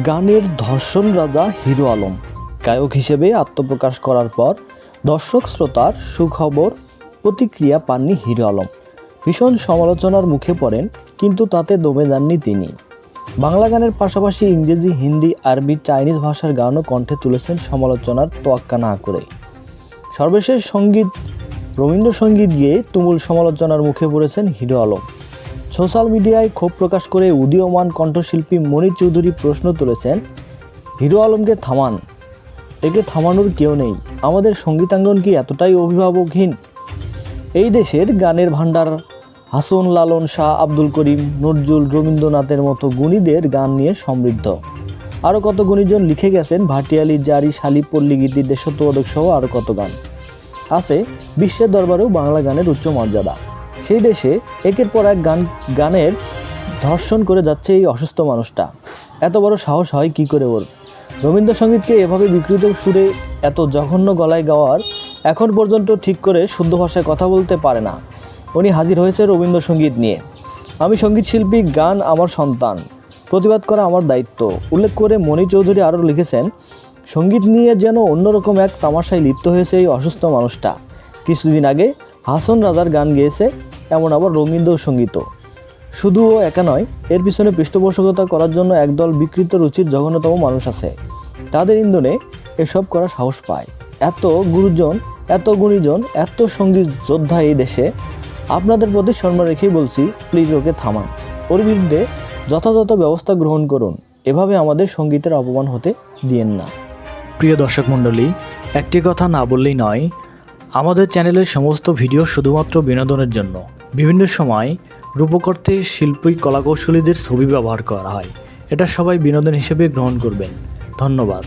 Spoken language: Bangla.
গানের ধর্ষণ রাজা হিরো আলম গায়ক হিসেবে আত্মপ্রকাশ করার পর দর্শক শ্রোতার সুখবর প্রতিক্রিয়া পাননি হিরো আলম। ভীষণ সমালোচনার মুখে পড়েন, কিন্তু তাতে দমে যাননি তিনি। বাংলা গানের পাশাপাশি ইংরেজি, হিন্দি, আরবি, চাইনিজ ভাষার গানও কণ্ঠে তুলেছেন সমালোচনার তোয়াক্কা না করে। সর্বশেষ রবীন্দ্রসঙ্গীত গেয়ে তুমুল সমালোচনার মুখে পড়েছেন হিরো আলম। সোশ্যাল মিডিয়ায় ক্ষোভ প্রকাশ করে উদীয়মান কণ্ঠশিল্পী মনির চৌধুরী প্রশ্ন তুলেছেন, হিরো আলমকে থামান, একে থামানোর কেউ নেই। আমাদের সঙ্গীতাঙ্গন কি এতটাই অভিভাবকহীন? এই দেশের গানের ভাণ্ডার হাসন, লালন শাহ, আব্দুল করিম, নজরুল, রবীন্দ্রনাথের মতো গুণীদের গান নিয়ে সমৃদ্ধ। আরও কত গুণীজন লিখে গেছেন ভাটিয়ালি, জারি, শালি, পল্লীগীতি, দেশাত্মবোধক সহ আরও কত গান আছে। বিশ্বের দরবারেও বাংলা গানের উচ্চ মর্যাদা। সেই দেশে একের পর এক গানের ধর্ষণ করে যাচ্ছে এই অসুস্থ মানুষটা। এত বড় সাহস হয় কি করে ওর? রবীন্দ্রসঙ্গীতকে এভাবে বিকৃত সুরে এত জঘন্য গলায় গাওয়ার এখন পর্যন্ত ঠিক করে শুদ্ধ ভাষায় কথা বলতে পারে না। উনি হাজির হয়েছে রবীন্দ্রসঙ্গীত নিয়ে। আমি সঙ্গীতশিল্পী, গান আমার সন্তান, প্রতিবাদ করা আমার দায়িত্ব উল্লেখ করে মনির চৌধুরী আরও লিখেছেন, সঙ্গীত নিয়ে যেন অন্যরকম এক তামাশায় লিপ্ত হয়েছে এই অসুস্থ মানুষটা। কিছুদিন আগে হাসন রাজার গান গেয়েছে, এমন আবার রবীন্দ্রসঙ্গীতও। শুধু ও একা নয়, এর পিছনে পৃষ্ঠপোষকতা করার জন্য একদল বিকৃত রুচির জঘন্যতম মানুষ আছে। তাদের ইন্ধনে এসব করার সাহস পায়। এত গুরুজন, এত গুণীজন, এত সঙ্গীত যোদ্ধা এই দেশে। আপনাদের প্রতি সম্মান রেখেই বলছি, প্লিজ ওকে থামান, ওর বিরুদ্ধে যথাযথ ব্যবস্থা গ্রহণ করুন। এভাবে আমাদের সঙ্গীতের অপমান হতে দিয়েন না। প্রিয় দর্শক মণ্ডলী, একটি কথা না বললেই নয়, আমাদের চ্যানেলের সমস্ত ভিডিও শুধুমাত্র বিনোদনের জন্য। বিভিন্ন সময় রূপকর্তে শিল্পী, কলাকৌশলীদের ছবি ব্যবহার করা হয়। এটা সবাই বিনোদন হিসেবে গ্রহণ করবেন। ধন্যবাদ।